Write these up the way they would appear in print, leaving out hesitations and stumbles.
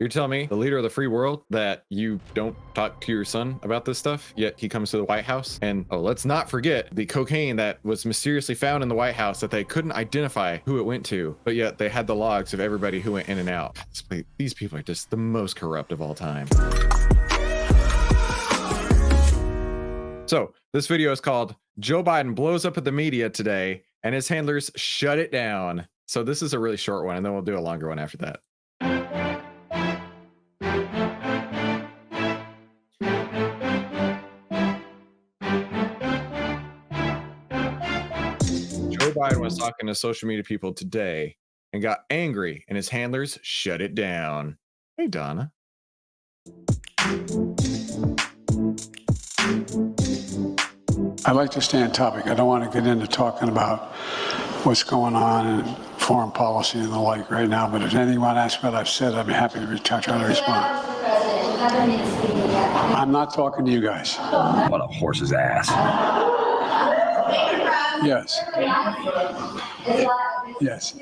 You're telling me, the leader of the free world, that you don't talk to your son about this stuff, yet he comes to the White House? And oh, let's not forget the cocaine that was mysteriously found in the White House that they couldn't identify who it went to, but yet they had the logs of everybody who went in and out. These people are just the most corrupt of all time. So this video is called Joe Biden blows up at the media today and his handlers shut it down. So this is a really short one, and then we'll do a longer one after that. Joe Biden was talking to social media people today and got angry, and his handlers shut it down. Hey, Donna. I'd like to stay on topic. I don't want to get into talking about what's going on in foreign policy and the like right now, but if anyone asks what I've said, I'd be happy to try to respond. I'm not talking to you guys. What a horse's ass. Yes. Yes.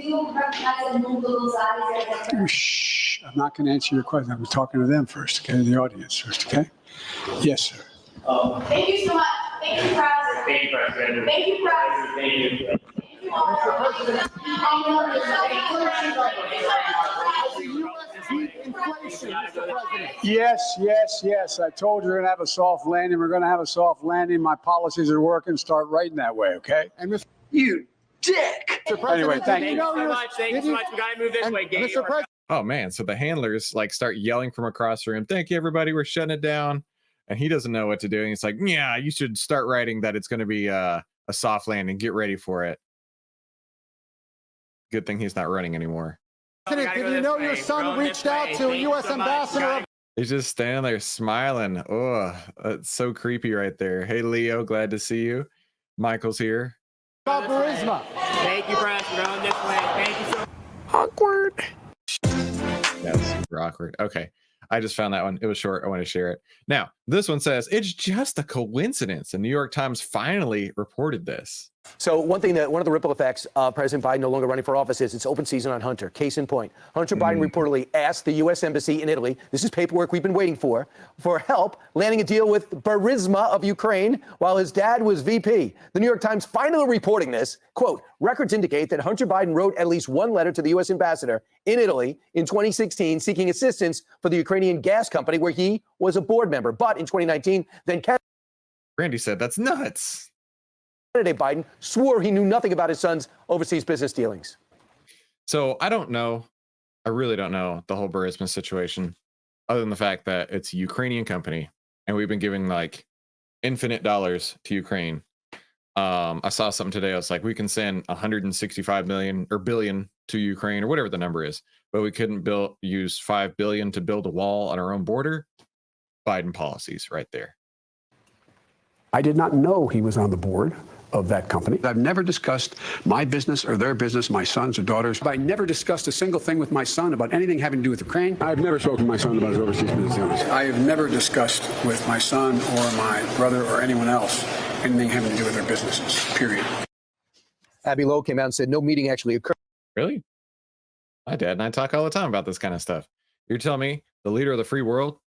Shh. I'm not going to answer your question. I'm talking to them first, okay? The audience first, okay? Yes, sir. Thank you so much. Thank you, President. Thank you, President. Thank you, President. Thank you. Yes. I told you we're going to have a soft landing. We're going to have a soft landing. My policies are working. Start writing that way, okay? And You dick. Anyway, thank you. Thank you so much. We gotta move this way, Gabe. Mr. President. Oh man, so the handlers like start yelling from across the room, "Thank you, everybody, we're shutting it down." And he doesn't know what to do. And he's like, "Yeah, you should start writing that it's going to be a soft landing. Get ready for it." Good thing he's not running anymore. Did you know your son reached out to a U.S. ambassador? He's just standing there smiling. Oh, that's so creepy right there. Hey, Leo, glad to see you. Michael's here. About Burisma. Thank you, President. Going this way. Thank you so much. Awkward. That's super awkward. Okay. I just found that one. It was short. I want to share it. Now, this one says, it's just a coincidence. The New York Times finally reported this. So one of the ripple effects of President Biden no longer running for office is it's open season on Hunter. Case in point, Hunter Biden reportedly asked the U.S. Embassy in Italy, this is paperwork we've been waiting for help landing a deal with Burisma of Ukraine while his dad was VP. The New York Times finally reporting this, quote, records indicate that Hunter Biden wrote at least one letter to the U.S. ambassador in Italy in 2016 seeking assistance for the Ukrainian gas company where he was a board member. But in 2019, then Randy said, that's nuts. Candidate Biden swore he knew nothing about his son's overseas business dealings. So I don't know. I really don't know the whole Burisma situation, other than the fact that it's a Ukrainian company and we've been giving like infinite dollars to Ukraine. I saw something today. I was like, we can send 165 million or billion to Ukraine or whatever the number is, but we couldn't use 5 billion to build a wall on our own border. Biden policies right there. I did not know he was on the board of that company. I've never discussed my business or their business, my sons or daughters. I never discussed a single thing with my son about anything having to do with Ukraine. I've never spoken to my son about his overseas business dealings. I have never discussed with my son or my brother or anyone else anything having to do with their businesses, period. Abby Lowe came out and said no meeting actually occurred. Really? My dad and I talk all the time about this kind of stuff. You're telling me, the leader of the free world,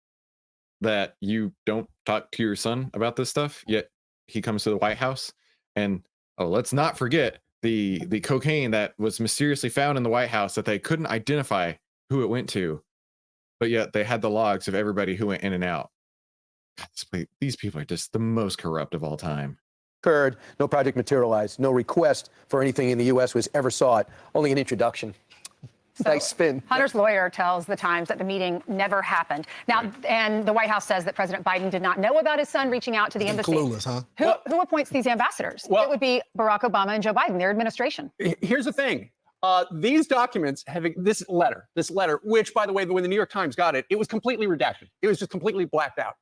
that you don't talk to your son about this stuff, yet he comes to the White House? And oh, let's not forget the cocaine that was mysteriously found in the White House that they couldn't identify who it went to, but yet they had the logs of everybody who went in and out. These people are just the most corrupt of all time. Occurred, no project materialized, no request for anything in the U.S. was ever sought, only an introduction. So nice spin. Hunter's lawyer tells the Times that the meeting never happened. Now, and the White House says that President Biden did not know about his son reaching out to the embassy. Clueless, huh? Who appoints these ambassadors? Well, it would be Barack Obama and Joe Biden, their administration. Here's the thing. These documents have this letter, which, by the way, when the New York Times got it, it was completely redacted. It was just completely blacked out.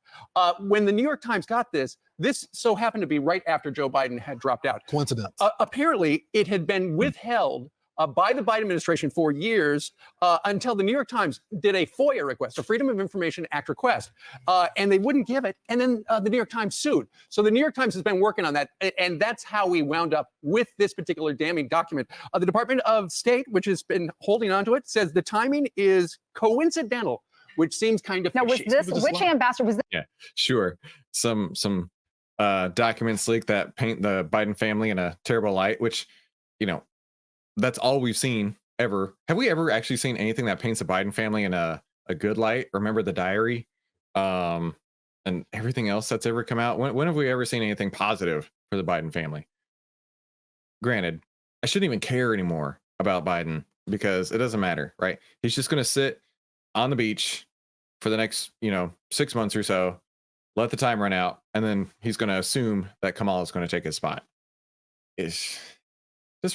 When the New York Times got this so happened to be right after Joe Biden had dropped out. Coincidence. Apparently, it had been withheld by the Biden administration for years until the New York Times did a FOIA request, a Freedom of Information Act request, and they wouldn't give it. And then the New York Times sued. So the New York Times has been working on that. And that's how we wound up with this particular damning document. The Department of State, which has been holding on to it, says the timing is coincidental which seems kind of Now, was fishy. this which ambassador was this? Yeah, sure. Some documents leaked that paint the Biden family in a terrible light, which, you know, that's all we've seen ever. Have we ever actually seen anything that paints the Biden family in a good light? Remember the diary? And everything else that's ever come out. When have we ever seen anything positive for the Biden family? Granted, I shouldn't even care anymore about Biden because it doesn't matter, right? He's just going to sit on the beach for the next, 6 months or so, let the time run out, and then he's going to assume that Kamala is going to take his spot. This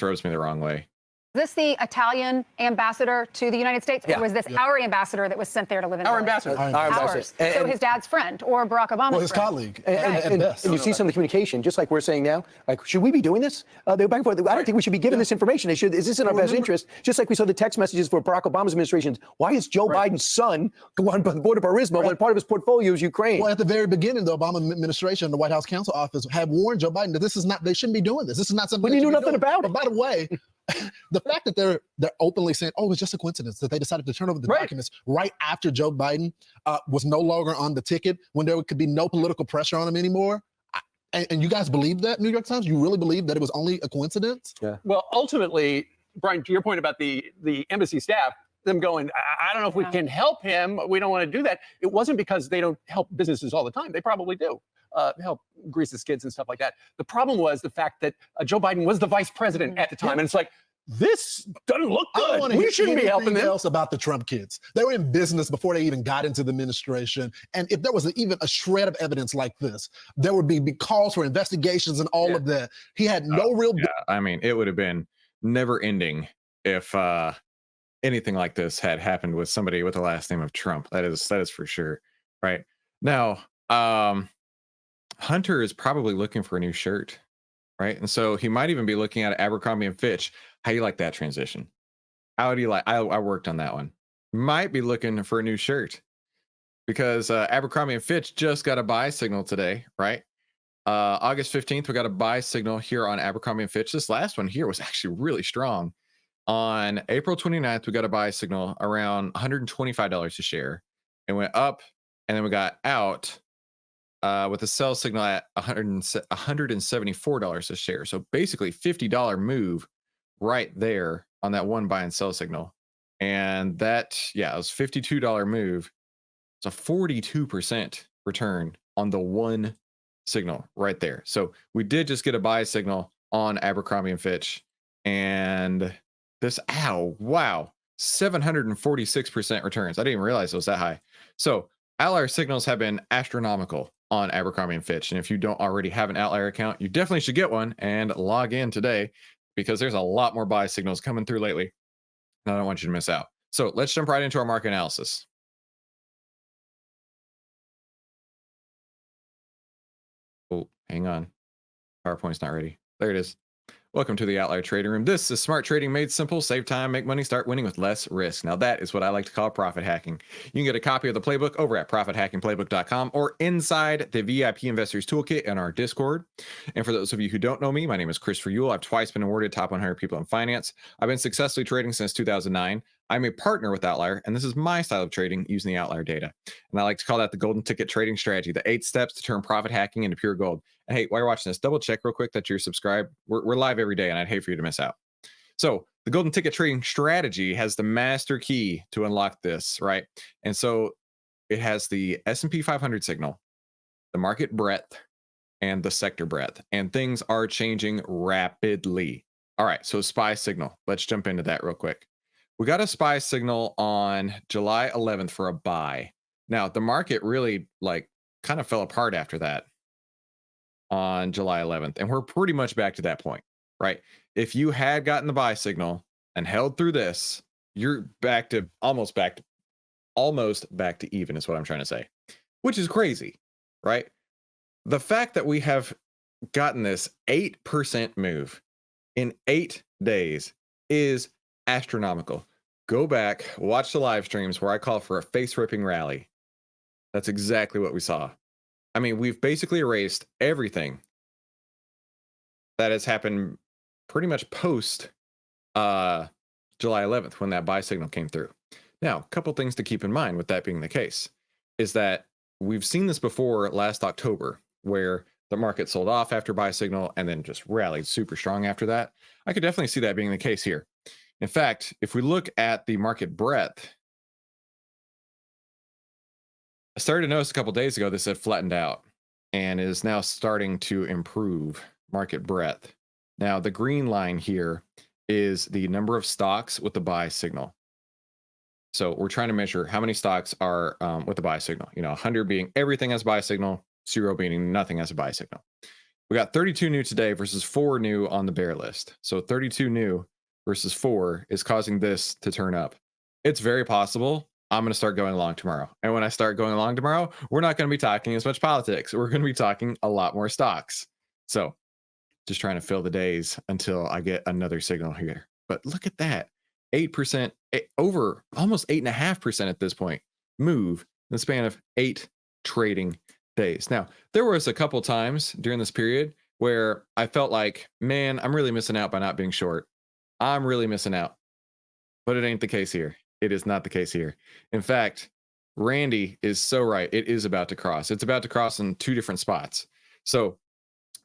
rubs me the wrong way. This the Italian ambassador to the United States, or was this our ambassador that was sent there to live in Our Italy? ambassador. Ours. So his dad's friend or Barack Obama's Well, his friend. colleague. And you see some of the communication, just like we're saying now, like, should we be doing this? They go back and forth. I don't think we should be giving this information. Is this in our best interest? Just like we saw the text messages for Barack Obama's administration. Why is Joe Biden's son go on board of Burisma when part of his portfolio is Ukraine? Well, at the very beginning, the Obama administration, the White House counsel office had warned Joe Biden that this is not, they shouldn't be doing this. This is not something. But he knew nothing about it. But by the way, the fact that they're openly saying, oh, it was just a coincidence that they decided to turn over the documents right after Joe Biden was no longer on the ticket, when there could be no political pressure on him anymore. And you guys believe that, New York Times? You really believe that it was only a coincidence? Yeah. Well, ultimately, Brian, to your point about the embassy staff, them going, I don't know if we can help him. We don't want to do that. It wasn't because they don't help businesses all the time. They probably do. Help grease the skids and stuff like that. The problem was the fact that Joe Biden was the vice president at the time. And it's like, this doesn't look I don't good. want to We hear shouldn't be helping anything them. else about the Trump kids. They were in business before they even got into the administration. And if there was even a shred of evidence like this, there would be calls for investigations and all of that. He had no real. Yeah, I mean, it would have been never ending if anything like this had happened with somebody with the last name of Trump. That is for sure. Right now, Hunter is probably looking for a new shirt, right? And so he might even be looking at Abercrombie and Fitch. How do you like that transition? How do you like? I worked on that one. Might be looking for a new shirt because Abercrombie and Fitch just got a buy signal today, right? August 15th, we got a buy signal here on Abercrombie and Fitch. This last one here was actually really strong. On April 29th, we got a buy signal around $125 a share. It went up, and then we got out with a sell signal at $174 a share. So basically $50 move right there on that one buy and sell signal. And that, it was $52 move. It's a 42% return on the one signal right there. So we did just get a buy signal on Abercrombie and Fitch. And this, 746% returns. I didn't even realize it was that high. So outlier signals have been astronomical on Abercrombie and Fitch. And if you don't already have an outlier account, you definitely should get one and log in today, because there's a lot more buy signals coming through lately, and I don't want you to miss out. So let's jump right into our market analysis. Oh, hang on. PowerPoint's not ready. There it is. Welcome to the Outlier Trading Room. This is smart trading made simple. Save time, make money, start winning with less risk. Now that is what I like to call profit hacking. You can get a copy of the playbook over at profithackingplaybook.com or inside the VIP Investors Toolkit in our Discord. And for those of you who don't know me, my name is Christopher Yule. I've twice been awarded top 100 people in finance. I've been successfully trading since 2009. I'm a partner with Outlier, and this is my style of trading using the Outlier data. And I like to call that the golden ticket trading strategy, the 8 steps to turn profit hacking into pure gold. And hey, while you're watching this, double check real quick that you're subscribed. We're live every day, and I'd hate for you to miss out. So the golden ticket trading strategy has the master key to unlock this, right? And so it has the S&P 500 signal, the market breadth, and the sector breadth. And things are changing rapidly. All right, so SPY signal. Let's jump into that real quick. We got a SPY signal on July 11th for a buy. Now, the market really kind of fell apart after that on July 11th. And we're pretty much back to that point, right? If you had gotten the buy signal and held through this, you're almost back to even is what I'm trying to say, which is crazy, right? The fact that we have gotten this 8% move in 8 days is astronomical. Go back, watch the live streams where I call for a face-ripping rally. That's exactly what we saw. I mean, we've basically erased everything that has happened pretty much post July 11th when that buy signal came through. Now, a couple things to keep in mind with that being the case is that we've seen this before last October, where the market sold off after buy signal and then just rallied super strong after that. I could definitely see that being the case here. In fact, if we look at the market breadth, I started to notice a couple days ago this had flattened out and is now starting to improve market breadth. Now, the green line here is the number of stocks with the buy signal. So we're trying to measure how many stocks are with the buy signal. 100 being everything as buy signal, 0 being nothing as a buy signal. We got 32 new today versus 4 new on the bear list. So 32 new versus 4 is causing this to turn up. It's very possible I'm going to start going long tomorrow. And when I start going long tomorrow, we're not going to be talking as much politics. We're going to be talking a lot more stocks. So just trying to fill the days until I get another signal here. But look at that. 8%, over almost 8.5% at this point, move in the span of 8 trading days. Now, there was a couple times during this period where I felt like, man, I'm really missing out by not being short. I'm really missing out. But it ain't the case here. It is not the case here. In fact, Randy is so right. It is about to cross. It's about to cross in 2 different spots. So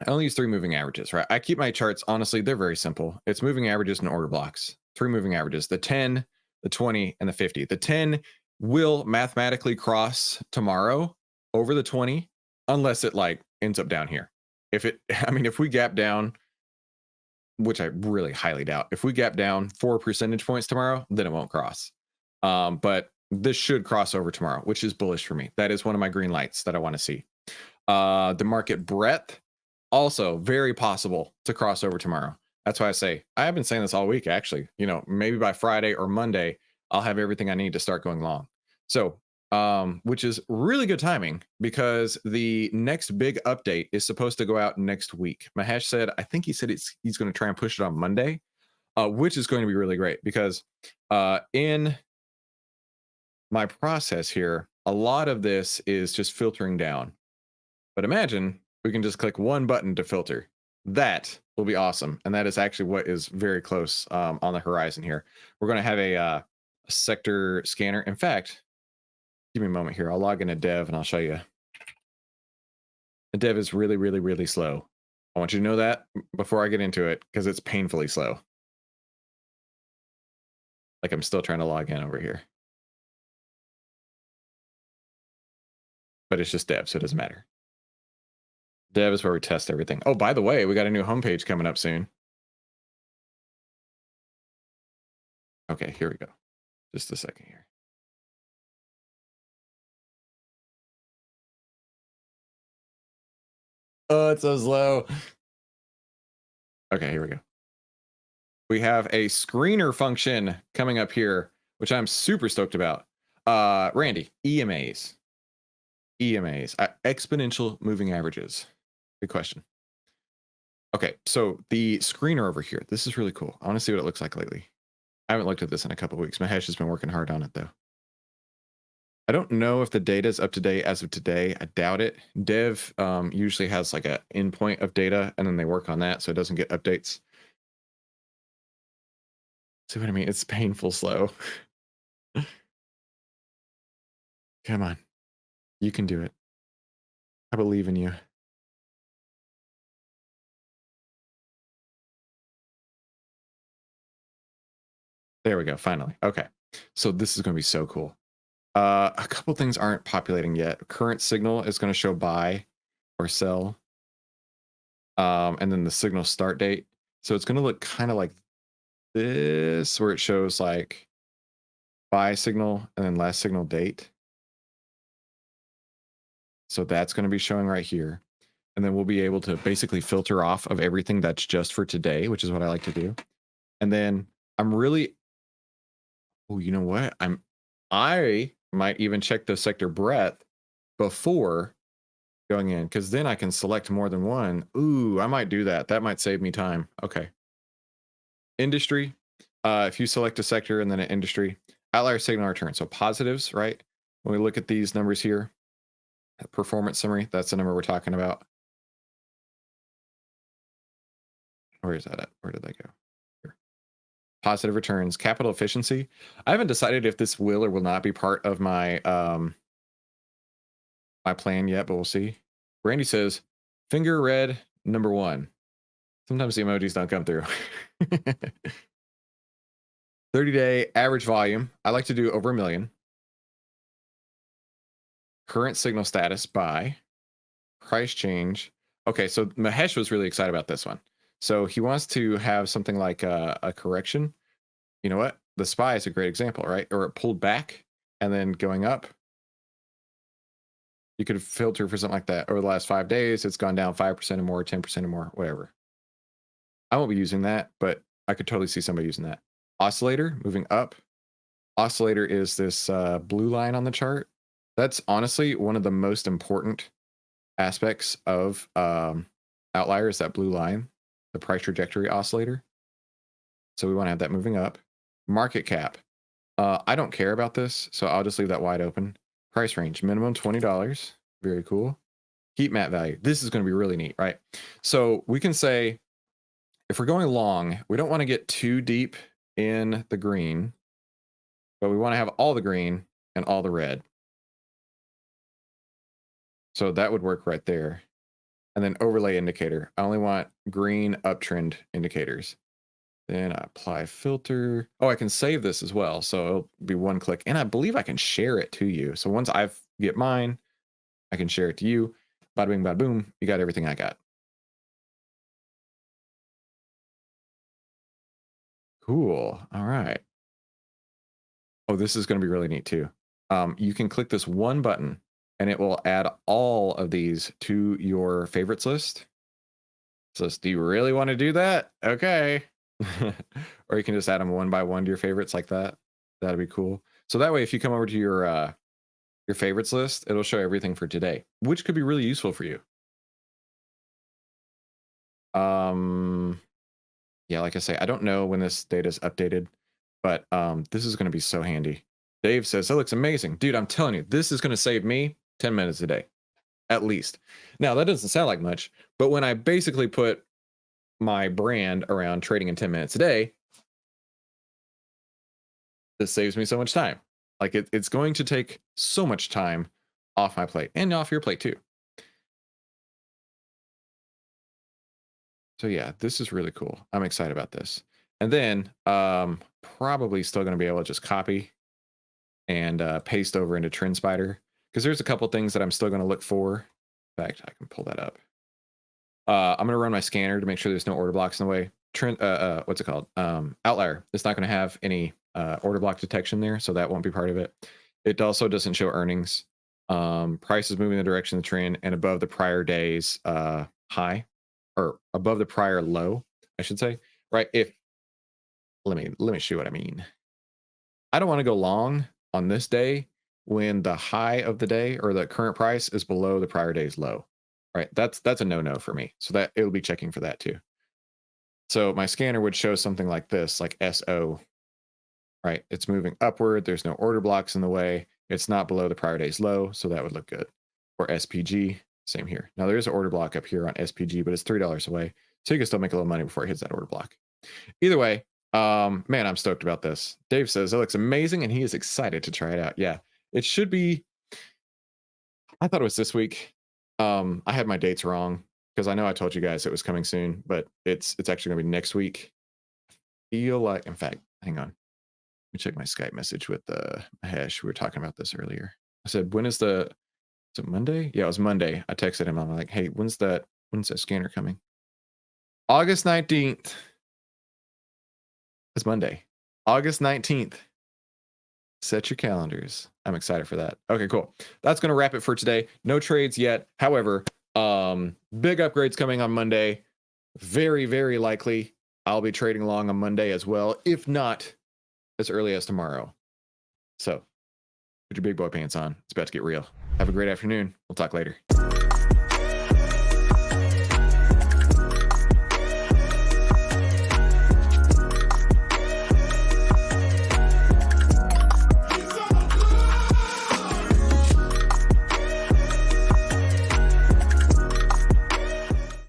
I only use 3 moving averages, right? I keep my charts, honestly, they're very simple. It's moving averages and order blocks. 3 moving averages, the 10, the 20, and the 50. The 10 will mathematically cross tomorrow over the 20, unless it ends up down here. If we gap down, which I really highly doubt, if we gap down 4 percentage points tomorrow, then it won't cross. But this should cross over tomorrow, which is bullish for me. That is one of my green lights that I want to see. The market breadth, also very possible to cross over tomorrow. That's why I say, I have been saying this all week, actually. Maybe by Friday or Monday, I'll have everything I need to start going long. So, which is really good timing because the next big update is supposed to go out next week. Mahesh said, I think he said he's going to try and push it on Monday, which is going to be really great because in my process here, a lot of this is just filtering down. But imagine we can just click one button to filter. That will be awesome. And that is actually what is very close on the horizon here. We're going to have a sector scanner. In fact, give me a moment here. I'll log into Dev and I'll show you. The Dev is really, really, really slow. I want you to know that before I get into it because it's painfully slow. I'm still trying to log in over here. But it's just Dev, so it doesn't matter. Dev is where we test everything. Oh, by the way, we got a new homepage coming up soon. Okay, here we go. Just a second here. Oh, it's so slow. Okay, here we go. We have a screener function coming up here, which I'm super stoked about. Randy, EMAs. Exponential moving averages. Good question. Okay, so the screener over here, this is really cool. I want to see what it looks like lately. I haven't looked at this in a couple of weeks. Mahesh has been working hard on it, though. I don't know if the data is up to date as of today. I doubt it. Dev usually has an endpoint of data, and then they work on that so it doesn't get updates. See what I mean? It's painful slow. Come on. You can do it. I believe in you. There we go. Finally. Okay. So this is going to be so cool. A couple things aren't populating yet. Current signal is going to show buy or sell. And then the signal start date. So it's going to look kind of like this, where it shows buy signal and then last signal date. So that's going to be showing right here. And then we'll be able to basically filter off of everything that's just for today, which is what I like to do. And then oh, you know what? I might even check the sector breadth before going in, because then I can select more than one. Ooh, I might do that. That might save me time. Okay. Industry. If you select a sector and then an industry, outlier signal return. So positives, right? When we look at these numbers here, performance summary, that's the number we're talking about. Where is that at? Where did that go? Here. positive returns, capital efficiency. I haven't decided if this will or will not be part of my my plan yet, but we'll see. Randy says, finger red number 1. Sometimes the emojis don't come through. 30-day average volume. I like to do over 1 million. Current signal status buy. Price change. Okay, so Mahesh was really excited about this one. So he wants to have something like a correction. You know what? The SPY is a great example, right? Or it pulled back and then going up. You could filter for something like that. Over the last 5 days, it's gone down 5% or more, 10% or more, whatever. I won't be using that, but I could totally see somebody using that. Oscillator, moving up. Oscillator is this blue line on the chart. That's honestly one of the most important aspects of outlier is that blue line, the price trajectory oscillator. So we want to have that moving up. Market cap. I don't care about this, so I'll just leave that wide open. Price range, minimum $20. Very cool. Heat map value. This is going to be really neat, right? So we can say, if we're going long, we don't want to get too deep in the green, but we want to have all the green and all the red. So that would work right there. And then overlay indicator. I only want green uptrend indicators. Then I apply filter. Oh, I can save this as well. So it'll be one click. And I believe I can share it to you. So once I get mine, I can share it to you. Bada bing, bada boom. You got everything I got. Cool. All right. Oh, this is going to be really neat too. You can click this one button and it will add all of these to your favorites list. So do you really want to do that? Okay. Or you can just add them one by one to your favorites like that. That'd be cool. So that way, if you come over to your favorites list, it'll show everything for today, which could be really useful for you. Yeah, like I say, I don't know when this data is updated, but this is going to be so handy. Dave says, that looks amazing. Dude, I'm telling you, this is going to save me 10 minutes a day, at least. Now, that doesn't sound like much, but when I basically put my brand around trading in 10 minutes a day, this saves me so much time. Like it's going to take so much time off my plate and off your plate too. So yeah, this is really cool. I'm excited about this. And then probably still going to be able to just copy and paste over into TrendSpider, because there's a couple things that I'm still going to look for. In fact, I can pull that up. I'm going to run my scanner to make sure there's no order blocks in the way. What's it called? Outlier. It's not going to have any order block detection there, so that won't be part of it. It also doesn't show earnings. Price is moving in the direction of the trend and above the prior day's high, or above the prior low, I should say. Right? If let me show you what I mean. I don't want to go long on this day when the high of the day or the current price is below the prior day's low. Right? That's a no-no for me. So that it'll be checking for that too. So my scanner would show something like this, like SO. Right? It's moving upward. There's no order blocks in the way. It's not below the prior day's low, so that would look good. Or SPG, same here. Now there is an order block up here on SPG, but it's $3 away, so you can still make a little money before it hits that order block. Either way, man, I'm stoked about this. Dave says it looks amazing, and he is excited to try it out. Yeah, it should be. I thought it was this week. I had my dates wrong because I know I told you guys it was coming soon, but it's actually going to be next week. I feel like, in fact, hang on. Let me check my Skype message with Mahesh. We were talking about this earlier. I said, is it Monday? Yeah, it was Monday. I texted him. I'm like, hey, when's that scanner coming? August 19th. It's Monday. August 19th. Set your calendars. I'm excited for that. Okay, cool. That's going to wrap it for today. No trades yet. However, big upgrades coming on Monday. Very, very likely I'll be trading long on Monday as well, if not as early as tomorrow. So put your big boy pants on. It's about to get real. Have a great afternoon. We'll talk later.